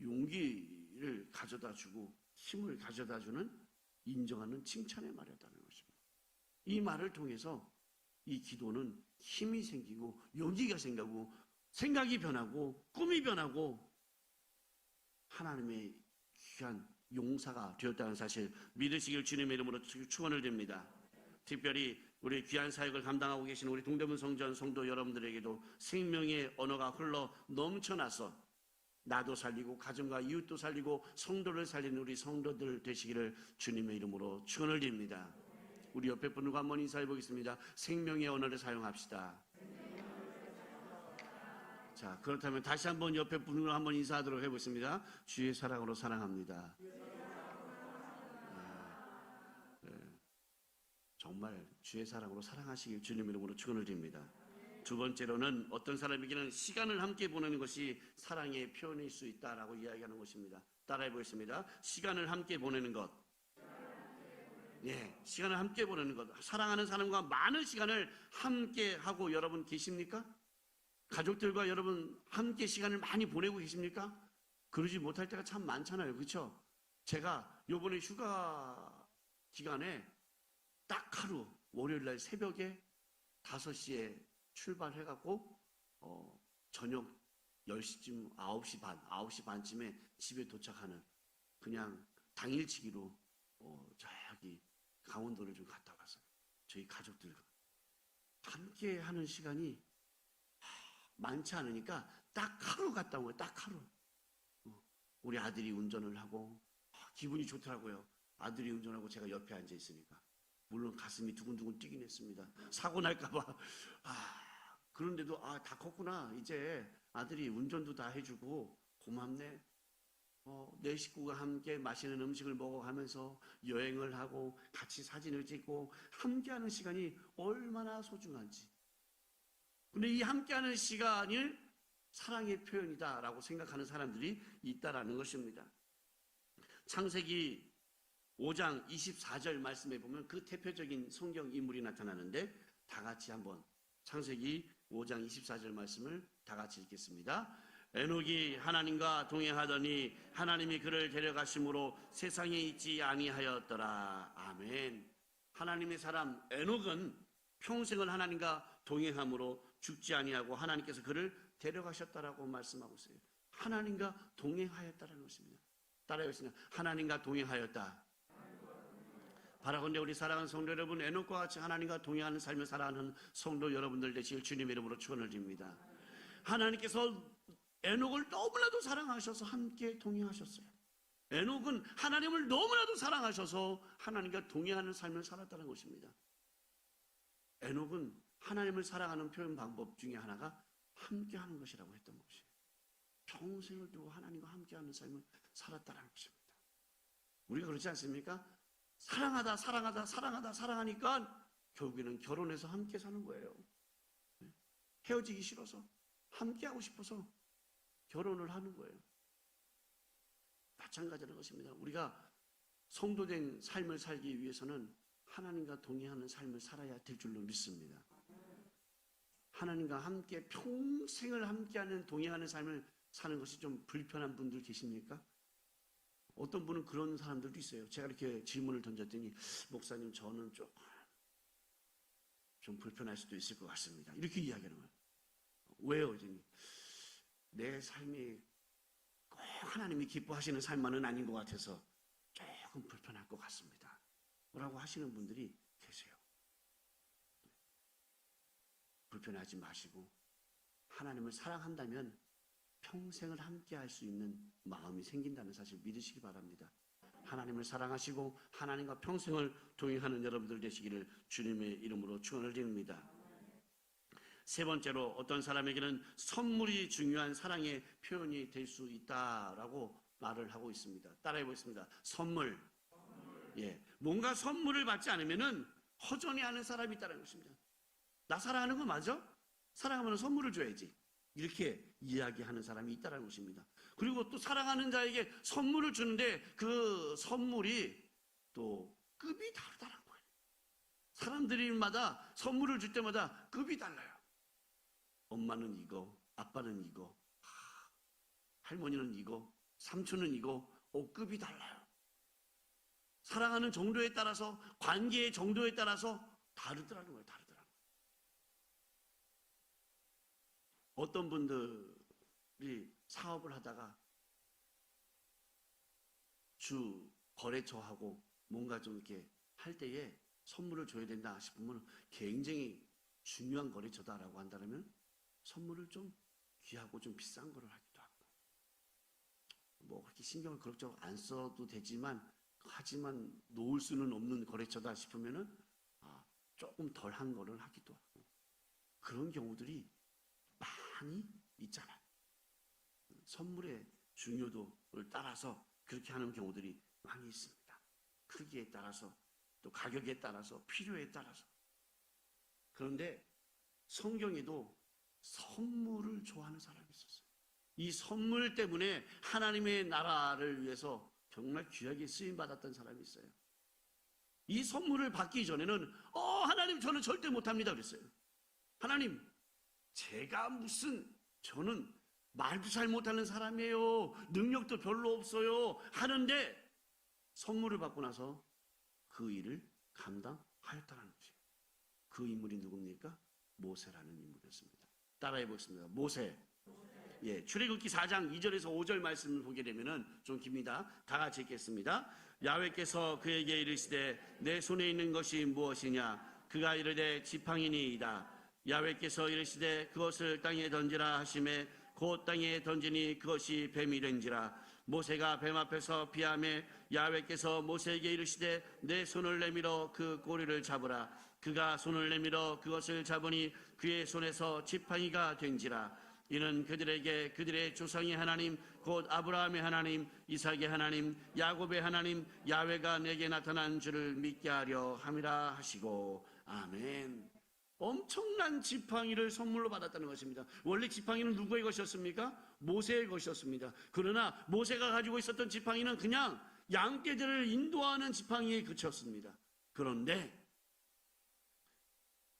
용기를 가져다 주고 힘을 가져다 주는, 인정하는 칭찬의 말이었다는 것입니다. 이 말을 통해서 이 기도는 힘이 생기고 용기가 생기고 생각이 변하고 꿈이 변하고 하나님의 귀한 용사가 되었다는 사실 믿으시길 주님의 이름으로 축원을 드립니다. 특별히 우리 귀한 사역을 감당하고 계신 우리 동대문 성전 성도 여러분들에게도 생명의 언어가 흘러 넘쳐나서 나도 살리고 가정과 이웃도 살리고 성도를 살리는 우리 성도들 되시기를 주님의 이름으로 축원을 드립니다. 우리 옆에 분들과 한번 인사해 보겠습니다. 생명의 언어를 사용합시다. 자, 그렇다면 다시 한번 옆에 분들과 한번 인사하도록 해보겠습니다. 주의 사랑으로 사랑합니다. 정말 주의 사랑으로 사랑하시길 주님의 이름으로 축원을 드립니다. 두 번째로는 어떤 사람에게는 시간을 함께 보내는 것이 사랑의 표현일 수 있다라고 이야기하는 것입니다. 따라해 보겠습니다. 시간을 함께 보내는 것. 예, 시간을 함께 보내는 것. 사랑하는 사람과 많은 시간을 함께 하고 여러분 계십니까? 가족들과 여러분 함께 시간을 많이 보내고 계십니까? 그러지 못할 때가 참 많잖아요. 그렇죠? 제가 요번에 휴가 기간에 딱 하루 월요일날 새벽에 5시에 출발해갖고 저녁 10시쯤 9시 반쯤에 집에 도착하는, 그냥 당일치기로 저기 강원도를 좀 갔다 왔어요. 저희 가족들과 함께 하는 시간이 많지 않으니까 딱 하루 갔다 온 거예요. 딱 하루. 우리 아들이 운전을 하고 기분이 좋더라고요. 아들이 운전하고 제가 옆에 앉아 있으니까. 물론 가슴이 두근두근 뛰긴 했습니다. 사고 날까봐. 그런데도 다 컸구나. 이제 아들이 운전도 다 해주고 고맙네. 내 식구가 함께 맛있는 음식을 먹어가면서 여행을 하고 같이 사진을 찍고 함께하는 시간이 얼마나 소중한지. 근데 이 함께하는 시간을 사랑의 표현이다라고 생각하는 사람들이 있다라는 것입니다. 창세기 5장 24절 말씀에 보면 그 대표적인 성경 인물이 나타나는데 다 같이 한번 창세기 5장 24절 말씀을 다 같이 읽겠습니다. 에녹이 하나님과 동행하더니 하나님이 그를 데려가심으로 세상에 있지 아니하였더라. 아멘. 하나님의 사람 에녹은 평생을 하나님과 동행함으로 죽지 아니하고 하나님께서 그를 데려가셨다라고 말씀하고 있어요. 하나님과 동행하였다라는 것입니다. 따라해보겠습니다. 하나님과 동행하였다. 바라건대 우리 사랑하는 성도 여러분, 에녹과 같이 하나님과 동행하는 삶을 살아가는 성도 여러분들 되시길 주님의 이름으로 축원을 드립니다. 하나님께서 에녹을 너무나도 사랑하셔서 함께 동행하셨어요. 에녹은 하나님을 너무나도 사랑하셔서 하나님과 동행하는 삶을 살았다는 것입니다. 에녹은 하나님을 사랑하는 표현 방법 중에 하나가 함께하는 것이라고 했던 것이에요. 평생을 두고 하나님과 함께하는 삶을 살았다는 것입니다. 우리가 그렇지 않습니까? 사랑하니까 결국에는 결혼해서 함께 사는 거예요. 헤어지기 싫어서 함께하고 싶어서 결혼을 하는 거예요. 마찬가지라는 것입니다. 우리가 성도된 삶을 살기 위해서는 하나님과 동행하는 삶을 살아야 될 줄로 믿습니다. 하나님과 함께 평생을 함께하는 동행하는 삶을 사는 것이 좀 불편한 분들 계십니까? 어떤 분은 그런 사람들도 있어요. 제가 이렇게 질문을 던졌더니 목사님 저는 좀 불편할 수도 있을 것 같습니다. 이렇게 이야기하는 거예요. 왜요? 그랬더니 내 삶이 꼭 하나님이 기뻐하시는 삶만은 아닌 것 같아서 조금 불편할 것 같습니다. 라고 하시는 분들이 계세요. 불편하지 마시고 하나님을 사랑한다면 평생을 함께 할 수 있는 마음이 생긴다는 사실 믿으시기 바랍니다. 하나님을 사랑하시고 하나님과 평생을 동행하는 여러분들 되시기를 주님의 이름으로 축원을 드립니다. 세 번째로 어떤 사람에게는 선물이 중요한 사랑의 표현이 될 수 있다라고 말을 하고 있습니다. 따라해 보겠습니다. 선물. 예, 뭔가 선물을 받지 않으면은 허전해하는 사람이 있다는 것입니다. 나 사랑하는 거 맞아? 사랑하면 선물을 줘야지. 이렇게 이야기하는 사람이 있다는 것입니다. 그리고 또 사랑하는 자에게 선물을 주는데 그 선물이 또 급이 다르다는 거예요. 사람들마다 선물을 줄 때마다 급이 달라요. 엄마는 이거, 아빠는 이거, 할머니는 이거, 삼촌은 이거, 급이 달라요. 사랑하는 정도에 따라서, 관계의 정도에 따라서 다르더라는 거예요. 어떤 분들이 사업을 하다가 주 거래처하고 뭔가 좀 이렇게 할 때에 선물을 줘야 된다 싶으면 굉장히 중요한 거래처다라고 한다면 선물을 좀 귀하고 좀 비싼 거를 하기도 하고, 뭐 그렇게 신경을 그럭저럭 안 써도 되지만 하지만 놓을 수는 없는 거래처다 싶으면은 조금 덜한 거를 하기도 하고, 그런 경우들이 많이 있잖아요. 선물의 중요도를 따라서 그렇게 하는 경우들이 많이 있습니다. 크기에 따라서, 또 가격에 따라서, 필요에 따라서. 그런데 성경에도 선물을 좋아하는 사람이 있었어요. 이 선물 때문에 하나님의 나라를 위해서 정말 귀하게 쓰임받았던 사람이 있어요. 이 선물을 받기 전에는 하나님 저는 절대 못합니다 그랬어요. 하나님 저는 말도 잘 못하는 사람이에요. 능력도 별로 없어요. 하는데 선물을 받고 나서 그 일을 감당하였다는 것이에요. 그 인물이 누굽니까? 모세라는 인물이었습니다. 따라해 보겠습니다. 모세. 예, 출애굽기 4장 2절에서 5절 말씀을 보게 되면은 좀 깁니다. 다 같이 읽겠습니다. 야훼께서 그에게 이르시되 내 손에 있는 것이 무엇이냐? 그가 이르되 지팡이니이다. 야훼께서 이르시되 그것을 땅에 던지라 하시매 곧 땅에 던지니 그것이 뱀이 된지라. 모세가 뱀 앞에서 피하매 야훼께서 모세에게 이르시되 내 손을 내밀어 그 꼬리를 잡으라. 그가 손을 내밀어 그것을 잡으니 그의 손에서 지팡이가 된지라. 이는 그들에게 그들의 조상의 하나님 곧 아브라함의 하나님, 이삭의 하나님, 야곱의 하나님 야훼가 내게 나타난 줄을 믿게 하려 함이라 하시고. 아멘. 엄청난 지팡이를 선물로 받았다는 것입니다. 원래 지팡이는 누구의 것이었습니까? 모세의 것이었습니다. 그러나 모세가 가지고 있었던 지팡이는 그냥 양떼들을 인도하는 지팡이에 그쳤습니다. 그런데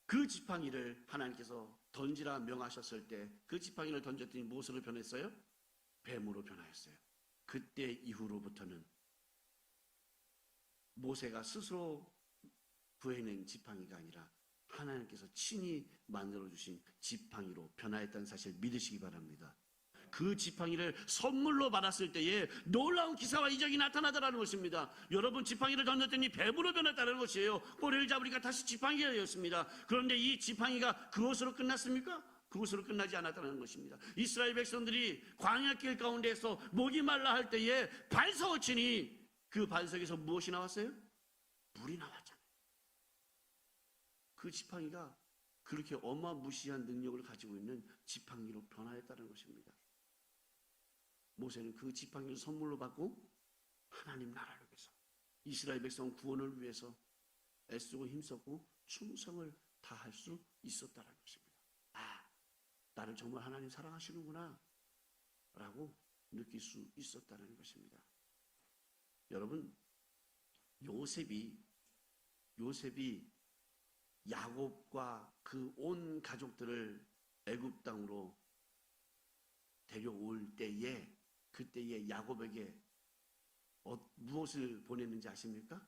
그 지팡이를 하나님께서 던지라 명하셨을 때 그 지팡이를 던졌더니 무엇으로 변했어요? 뱀으로 변하였어요. 그때 이후로부터는 모세가 스스로 구해낸 지팡이가 아니라 하나님께서 친히 만들어주신 지팡이로 변화했다는 사실 믿으시기 바랍니다. 그 지팡이를 선물로 받았을 때에 놀라운 기사와 이적이 나타나더라는 것입니다. 여러분, 지팡이를 던졌더니 뱀으로 변했다는 것이에요. 꼬리를 잡으니까 다시 지팡이가 되었습니다. 그런데 이 지팡이가 그것으로 끝났습니까? 그것으로 끝나지 않았다는 것입니다. 이스라엘 백성들이 광야길 가운데에서 목이 말라 할 때에 반석을 치니 그 반석에서 무엇이 나왔어요? 물이 나왔잖아요. 그 지팡이가 그렇게 어마무시한 능력을 가지고 있는 지팡이로 변화했다는 것입니다. 모세는 그 지팡이를 선물로 받고 하나님 나라를 위해서, 이스라엘 백성 구원을 위해서 애쓰고 힘썼고 충성을 다할 수 있었다는 것입니다. 아, 나를 정말 하나님 사랑하시는구나 라고 느낄 수 있었다는 것입니다. 여러분, 요셉이 야곱과 그 온 가족들을 애굽 땅으로 데려올 때에, 그때에 야곱에게 무엇을 보냈는지 아십니까?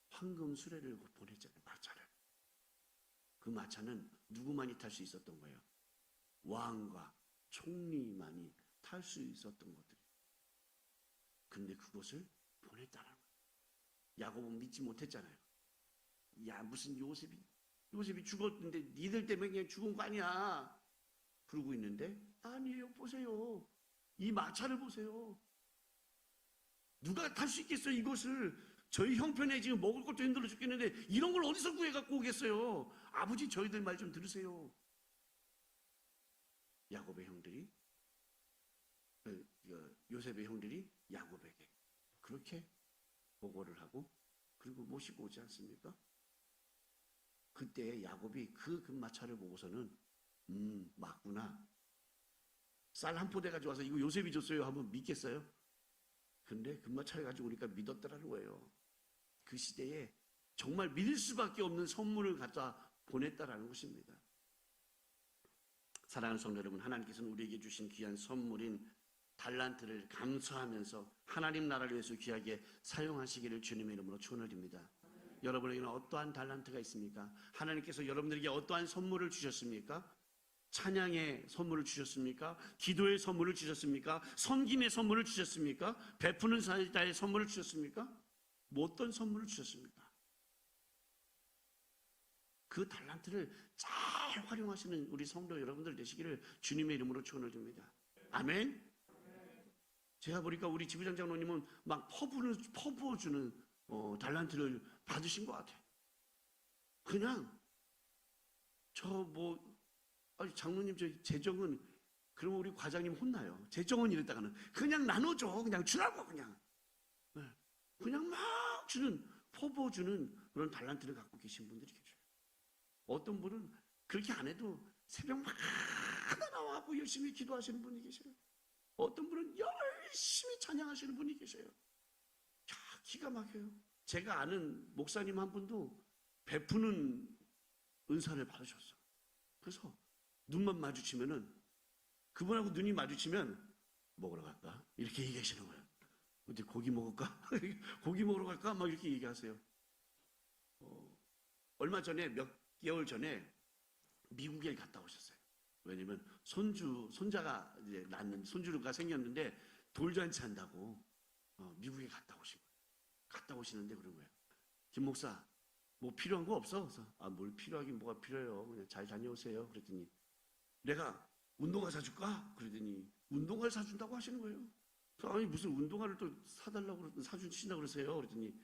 황금 수레를 보냈잖아요. 마차를. 그 마차는 누구만이 탈 수 있었던 거예요? 왕과 총리만이 탈 수 있었던 것들이에요. 근데 그것을 보냈다는 거예요. 야곱은 믿지 못했잖아요. 야, 무슨 요셉이 죽었는데 니들 때문에 그냥 죽은 거 아니야 그러고 있는데, 아니에요. 보세요, 이 마차를 보세요. 누가 탈 수 있겠어요? 이것을 저희 형편에 지금 먹을 것도 힘들어 죽겠는데 이런 걸 어디서 구해 갖고 오겠어요? 아버지, 저희들 말 좀 들으세요. 야곱의 형들이, 요셉의 형들이 야곱에게 그렇게 보고를 하고 그리고 모시고 오지 않습니까? 그때 야곱이 그 금마차를 보고서는 맞구나, 쌀 한 포대 가져와서 이거 요셉이 줬어요 하면 믿겠어요? 근데 금마차를 가지고 오니까 믿었더라는 거예요. 그 시대에 정말 믿을 수밖에 없는 선물을 갖다 보냈다라는 것입니다. 사랑하는 성도 여러분, 하나님께서는 우리에게 주신 귀한 선물인 달란트를 감사하면서 하나님 나라를 위해서 귀하게 사용하시기를 주님의 이름으로 축원을 드립니다. 여러분에게는 어떠한 달란트가 있습니까? 하나님께서 여러분들에게 어떠한 선물을 주셨습니까? 찬양의 선물을 주셨습니까? 기도의 선물을 주셨습니까? 섬김의 선물을 주셨습니까? 베푸는 사이다의 선물을 주셨습니까? 뭐 어떤 선물을 주셨습니까? 그 달란트를 잘 활용하시는 우리 성도 여러분들 되시기를 주님의 이름으로 축원을 드립니다. 아멘. 제가 보니까 우리 지부장 장로님은 막 퍼부어주는 달란트를 받으신 것 같아요. 그냥 장로님 저 재정은, 그러면 우리 과장님 혼나요. 재정은 이랬다가는 그냥 나눠줘, 그냥 주라고, 그냥 막 주는, 퍼부어주는 그런 달란트를 갖고 계신 분들이 계셔요. 어떤 분은 그렇게 안 해도 새벽마다 나와서 열심히 기도하시는 분이 계셔요. 어떤 분은 열심히 찬양하시는 분이 계셔요. 기가 막혀요. 제가 아는 목사님 한 분도 베푸는 은사를 받으셨어요. 그래서 눈만 마주치면은, 그분하고 눈이 마주치면 먹으러 갈까? 이렇게 얘기하시는 거예요. 어디 고기 먹을까? 고기 먹으러 갈까? 막 이렇게 얘기하세요. 얼마 전에, 몇 개월 전에 미국에 갔다 오셨어요. 왜냐면 손자가 이제 손주가 생겼는데 돌잔치 한다고 미국에 갔다 오신 거예요. 갔다 오시는데 그런 거예요. 김 목사, 뭐 필요한 거 없어? 그래서 뭘 필요하긴 뭐가 필요해요. 그냥 잘 다녀오세요. 그랬더니 내가 운동화 사줄까? 그러더니 운동화를 사준다고 하시는 거예요. 그래서 아니 무슨 운동화를 또 사달라고 사주신다고 그러세요. 그랬더니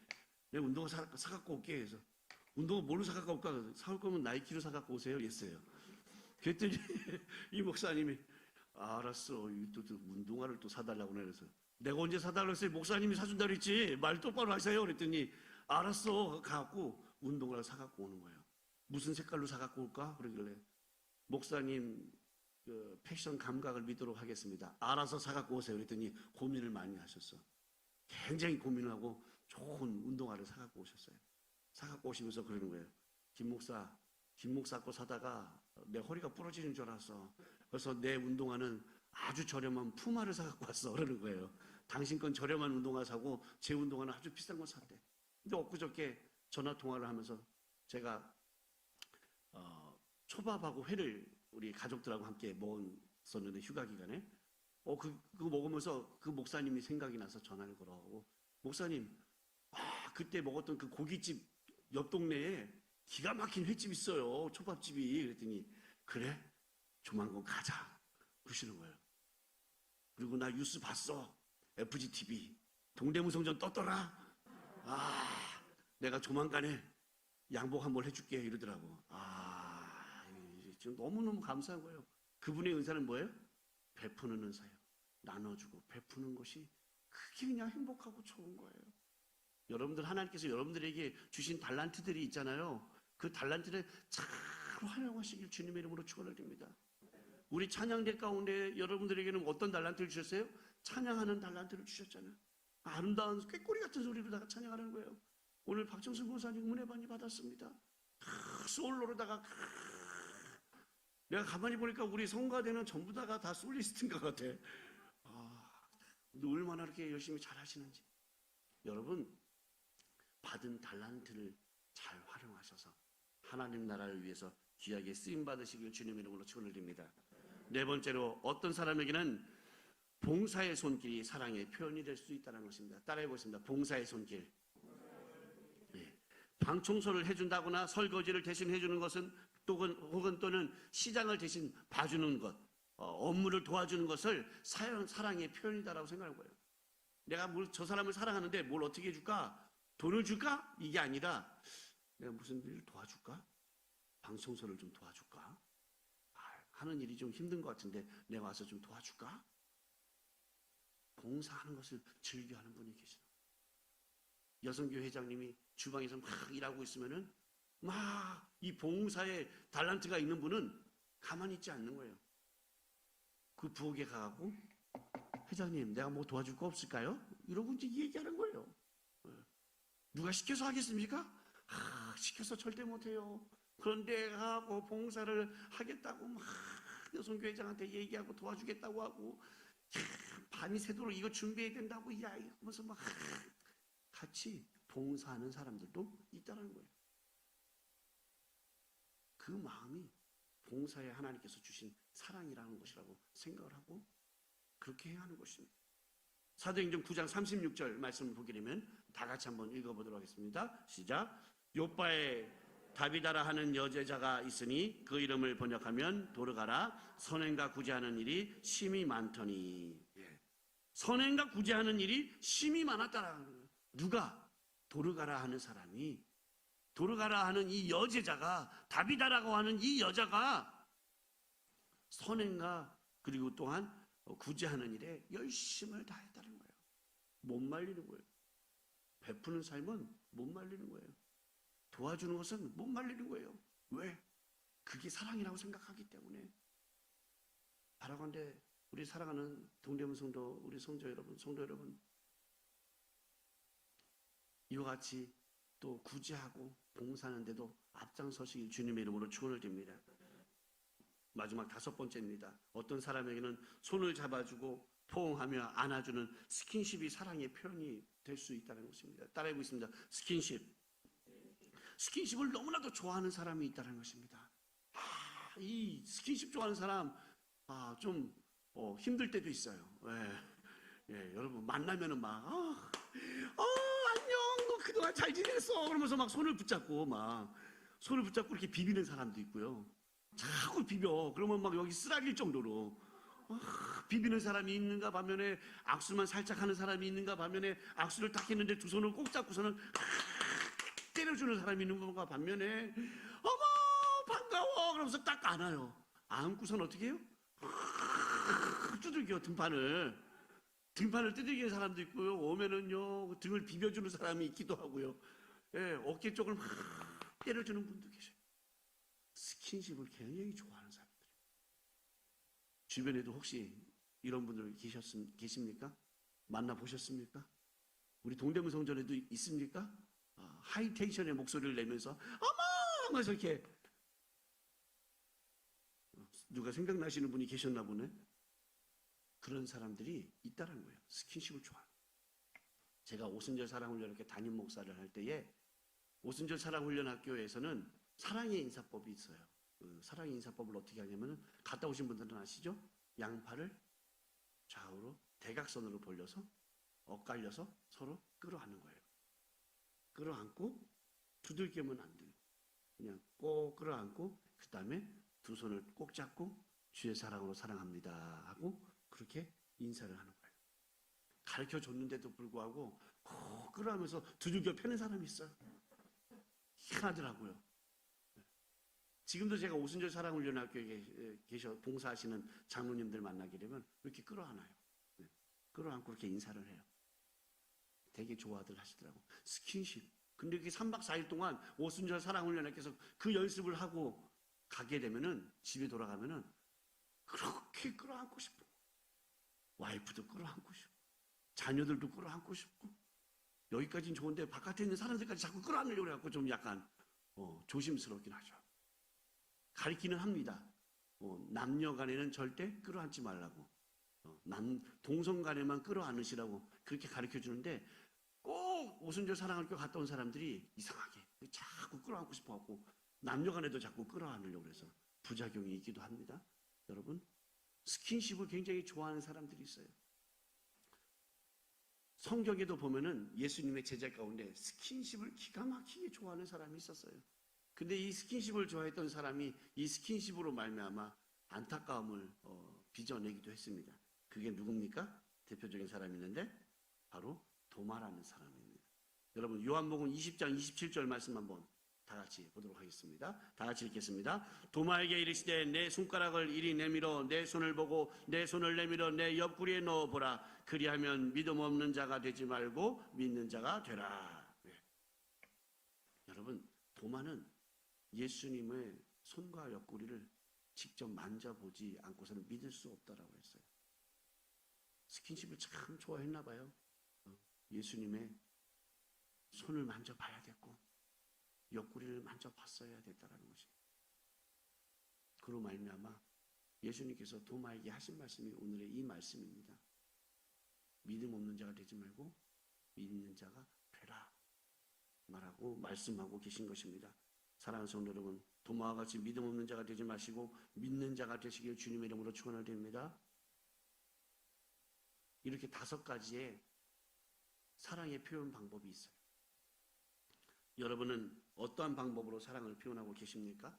내가 운동화 사갖고 올게. 해서 운동화 뭘로 사갖고 올까? 사올 거면 나이키로 사갖고 오세요. 이랬어요. 그랬더니 이 목사님이 알았어. 또 운동화를 또 사달라고 그래서 내가 언제 사달라고 했어요? 목사님이 사준다 그랬지. 말 똑바로 하세요. 그랬더니 알았어. 가갖고 운동화를 사갖고 오는 거예요. 무슨 색깔로 사갖고 올까? 그러길래 목사님 그 패션 감각을 믿도록 하겠습니다. 알아서 사갖고 오세요. 그랬더니 고민을 많이 하셨어. 굉장히 고민하고 좋은 운동화를 사갖고 오셨어요. 사갖고 오시면서 그러는 거예요. 김 목사 거 사다가 내 허리가 부러지는 줄 알았어. 그래서 내 운동화는 아주 저렴한 푸마를 사갖고 왔어. 그러는 거예요. 당신 건 저렴한 운동화 사고 제 운동화는 아주 비싼 거 샀대. 근데 엊그저께 전화 통화를 하면서 제가 초밥하고 회를 우리 가족들하고 함께 먹었었는데 휴가 기간에 그거 먹으면서 그 목사님이 생각이 나서 전화를 걸어가고 목사님 그때 먹었던 그 고깃집 옆 동네에 기가 막힌 횟집 있어요. 초밥집이. 그랬더니 그래? 조만간 가자. 그러시는 거예요. 그리고 나 뉴스 봤어. FGTV. 동대문 성전 떴더라. 내가 조만간에 양복 한번 해줄게 이러더라고. 지금 너무너무 감사한 거예요. 그분의 은사는 뭐예요? 베푸는 은사예요. 나눠주고 베푸는 것이 그게 그냥 행복하고 좋은 거예요. 여러분들 하나님께서 여러분들에게 주신 달란트들이 있잖아요. 그 달란트를 잘 활용하시길 주님의 이름으로 축원을 드립니다. 우리 찬양대 가운데 여러분들에게는 어떤 달란트를 주셨어요? 찬양하는 달란트를 주셨잖아요. 아름다운 꾀꼬리 같은 소리로다가 찬양하는 거예요. 오늘 박정수 목사님 은혜 많이 받았습니다. 솔로로다가 내가 가만히 보니까 우리 성가대는 전부 다 솔리스트인 것 같아. 얼마나 이렇게 열심히 잘하시는지. 여러분 받은 달란트를 잘 활용하셔서 하나님 나라를 위해서 귀하게 쓰임 받으시길 주님의 이름으로 축원을 드립니다. 네 번째로 어떤 사람에게는 봉사의 손길이 사랑의 표현이 될 수 있다는 것입니다. 따라해 보겠습니다. 봉사의 손길. 방 청소를 해준다거나 설거지를 대신 해주는 것은 혹은 또는 시장을 대신 봐주는 것, 업무를 도와주는 것을 사랑의 표현이다라고 생각하는 거예요. 내가 저 사람을 사랑하는데 뭘 어떻게 해줄까? 돈을 줄까? 이게 아니라 내가 무슨 일을 도와줄까? 방 청소를 좀 도와줄까? 하는 일이 좀 힘든 것 같은데 내가 와서 좀 도와줄까? 봉사하는 것을 즐겨하는 분이 계시다. 여성교회 회장님이 주방에서 막 일하고 있으면은 막 이 봉사에 달란트가 있는 분은 가만히 있지 않는 거예요. 그 부엌에 가고 회장님 내가 뭐 도와줄 거 없을까요? 이러고 이제 얘기하는 거예요. 누가 시켜서 하겠습니까? 시켜서 절대 못해요. 그런데 하고 봉사를 하겠다고 막 여성교회장한테 얘기하고 도와주겠다고 하고 밤이 새도록 이거 준비해야 된다고 하면서 막 같이 봉사하는 사람들도 있다는 거예요. 그 마음이 봉사에 하나님께서 주신 사랑이라는 것이라고 생각을 하고 그렇게 해야 하는 것입니다. 사도행전 9장 36절 말씀을 보게 되면 다 같이 한번 읽어보도록 하겠습니다. 시작. 요바에 다비다라 하는 여제자가 있으니 그 이름을 번역하면 도르가라. 선행과 구제하는 일이 심히 많더니. 선행과 구제하는 일이 심히 많았다라는 거예요. 누가? 도르가라 하는 사람이, 도르가라 하는 이 여제자가, 다비다라고 하는 이 여자가 선행과 그리고 또한 구제하는 일에 열심을 다했다는 거예요. 못 말리는 거예요. 베푸는 삶은 못 말리는 거예요. 도와주는 것은 못 말리는 거예요. 왜? 그게 사랑이라고 생각하기 때문에. 바라건대 우리 사랑하는 동대문 성도, 우리 성도 여러분, 이와 같이 또 구제하고 봉사하는데도 앞장서시길 주님의 이름으로 축원을 드립니다. 마지막 5번째입니다. 어떤 사람에게는 손을 잡아주고 포옹하며 안아주는 스킨십이 사랑의 표현이 될 수 있다는 것입니다. 따라해 보겠습니다. 스킨십을 너무나도 좋아하는 사람이 있다는 것입니다. 이 스킨십 좋아하는 사람 좀 힘들 때도 있어요. 여러분 만나면은 막 안녕, 너 그동안 잘 지냈어? 그러면서 막 손을 붙잡고 이렇게 비비는 사람도 있고요. 자꾸 비벼. 그러면 막 여기 쓰라릴 정도로 비비는 사람이 있는가 반면에 악수만 살짝 하는 사람이 있는가 반면에 악수를 딱 했는데 두 손을 꼭 잡고서는 때려주는 사람이 있는가 반면에 어머 반가워 그러면서 딱 안아요. 안고선 어떻게 해요? 두들겨 등판을 두들기는 사람도 있고요. 오면은요 등을 비벼주는 사람이 있기도 하고요. 예, 어깨 쪽을 막 때려주는 분도 계셔요. 스킨십을 굉장히 좋아하는 사람들. 주변에도 혹시 이런 분들 계십니까? 만나보셨습니까? 우리 동대문 성전에도 있습니까? 하이텐션의 목소리를 내면서 어머 하면서 이렇게 누가 생각나시는 분이 계셨나 보네. 그런 사람들이 있다는 거예요. 스킨십을 좋아하는. 제가 오순절 사랑훈련학교 담임 목사를 할 때에 오순절 사랑훈련학교에서는 사랑의 인사법이 있어요. 그 사랑의 인사법을 어떻게 하냐면 갔다 오신 분들은 아시죠? 양팔을 좌우로 대각선으로 벌려서 엇갈려서 서로 끌어안는 거예요. 끌어안고 두들기면 안 돼요. 그냥 꼭 끌어안고 그 다음에 두 손을 꼭 잡고 주의 사랑으로 사랑합니다 하고 그렇게 인사를 하는 거예요. 가르쳐 줬는데도 불구하고 꼭 끌어안으면서 두들겨 패는 사람이 있어요. 희한하더라고요. 지금도 제가 오순절 사랑훈련학교에 계셔 봉사하시는 장로님들 만나게 되면 이렇게 끌어안아요. 끌어안고 그렇게 인사를 해요. 되게 좋아들 하시더라고. 스킨십. 근데 그게 3박 4일 동안 오순절 사랑훈련학교에서 그 연습을 하고 가게 되면은 집에 돌아가면은 그렇게 끌어안고 싶고 와이프도 끌어안고 싶고 자녀들도 끌어안고 싶고 여기까지는 좋은데 바깥에 있는 사람들까지 자꾸 끌어안으려고 해갖고 좀 약간 조심스럽긴 하죠. 가르치는 합니다. 남녀 간에는 절대 끌어안지 말라고. 동성 간에만 끌어안으시라고 그렇게 가르쳐 주는데 꼭 오순절 사랑학교 갔다 온 사람들이 이상하게 자꾸 끌어안고 싶어갖고 남녀 간에도 자꾸 끌어안으려고 해서 부작용이 있기도 합니다. 여러분, 스킨십을 굉장히 좋아하는 사람들이 있어요. 성경에도 보면은 예수님의 제자 가운데 스킨십을 기가 막히게 좋아하는 사람이 있었어요. 근데 이 스킨십을 좋아했던 사람이 이 스킨십으로 말미암아 안타까움을 빚어내기도 했습니다. 그게 누굽니까? 대표적인 사람이 있는데 바로 도마라는 사람입니다. 여러분 요한복음 20장 27절 말씀 한번 다 같이 보도록 하겠습니다. 다 같이 읽겠습니다. 도마에게 이르시되 내 손가락을 이리 내밀어 내 손을 보고 내 손을 내밀어 내 옆구리에 넣어보라. 그리하면 믿음 없는 자가 되지 말고 믿는 자가 되라. 네. 여러분 도마는 예수님의 손과 옆구리를 직접 만져보지 않고서는 믿을 수 없다라고 했어요. 스킨십을 참 좋아했나 봐요. 예수님의 손을 만져봐야겠고 옆구리를 만져봤어야 됐다라는 것입니다. 그로 말미암아 예수님께서 도마에게 하신 말씀이 오늘의 이 말씀입니다. 믿음 없는 자가 되지 말고 믿는 자가 되라 말하고 말씀하고 계신 것입니다. 사랑하는 성도 여러분, 도마와 같이 믿음 없는 자가 되지 마시고 믿는 자가 되시길 주님의 이름으로 축원을 드립니다. 이렇게 5가지의 사랑의 표현 방법이 있어요. 여러분은 어떠한 방법으로 사랑을 표현하고 계십니까?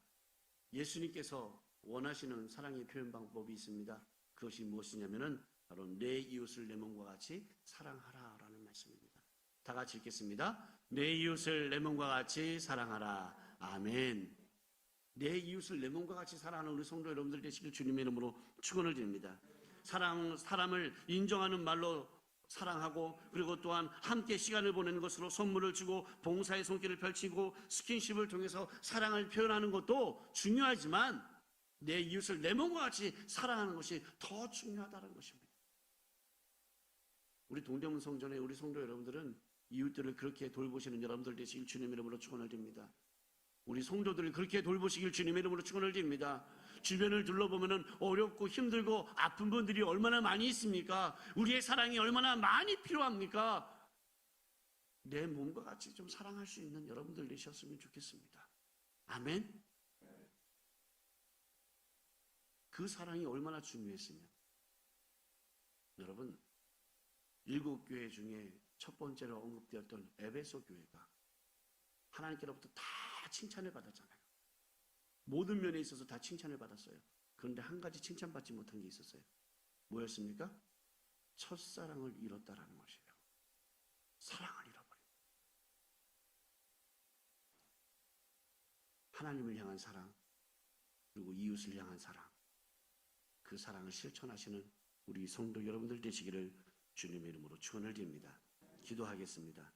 예수님께서 원하시는 사랑의 표현 방법이 있습니다. 그것이 무엇이냐면은 바로 내 이웃을 내 몸과 같이 사랑하라라는 말씀입니다. 다 같이 읽겠습니다. 내 이웃을 내 몸과 같이 사랑하라. 아멘. 내 이웃을 내 몸과 같이 사랑하는 우리 성도 여러분들 되시길 주님의 이름으로 축원을 드립니다. 사람을 인정하는 말로 사랑하고 그리고 또한 함께 시간을 보내는 것으로 선물을 주고 봉사의 손길을 펼치고 스킨십을 통해서 사랑을 표현하는 것도 중요하지만 내 이웃을 내 몸과 같이 사랑하는 것이 더 중요하다는 것입니다. 우리 동대문 성전의 우리 성도 여러분들은 이웃들을 그렇게 돌보시는 여러분들 되시길 주님의 이름으로 축원을 드립니다. 우리 성도들을 그렇게 돌보시길 주님의 이름으로 축원을 드립니다. 주변을 둘러보면 어렵고 힘들고 아픈 분들이 얼마나 많이 있습니까? 우리의 사랑이 얼마나 많이 필요합니까? 내 몸과 같이 좀 사랑할 수 있는 여러분들 되셨으면 좋겠습니다. 아멘. 그 사랑이 얼마나 중요했으면 여러분 7교회 중에 첫 번째로 언급되었던 에베소 교회가 하나님께로부터 다 칭찬을 받았잖아요. 모든 면에 있어서 다 칭찬을 받았어요. 그런데 한 가지 칭찬받지 못한 게 있었어요. 뭐였습니까? 첫사랑을 잃었다라는 것이에요. 사랑을 잃어버린. 하나님을 향한 사랑, 그리고 이웃을 향한 사랑, 그 사랑을 실천하시는 우리 성도 여러분들 되시기를 주님의 이름으로 축원을 드립니다. 기도하겠습니다.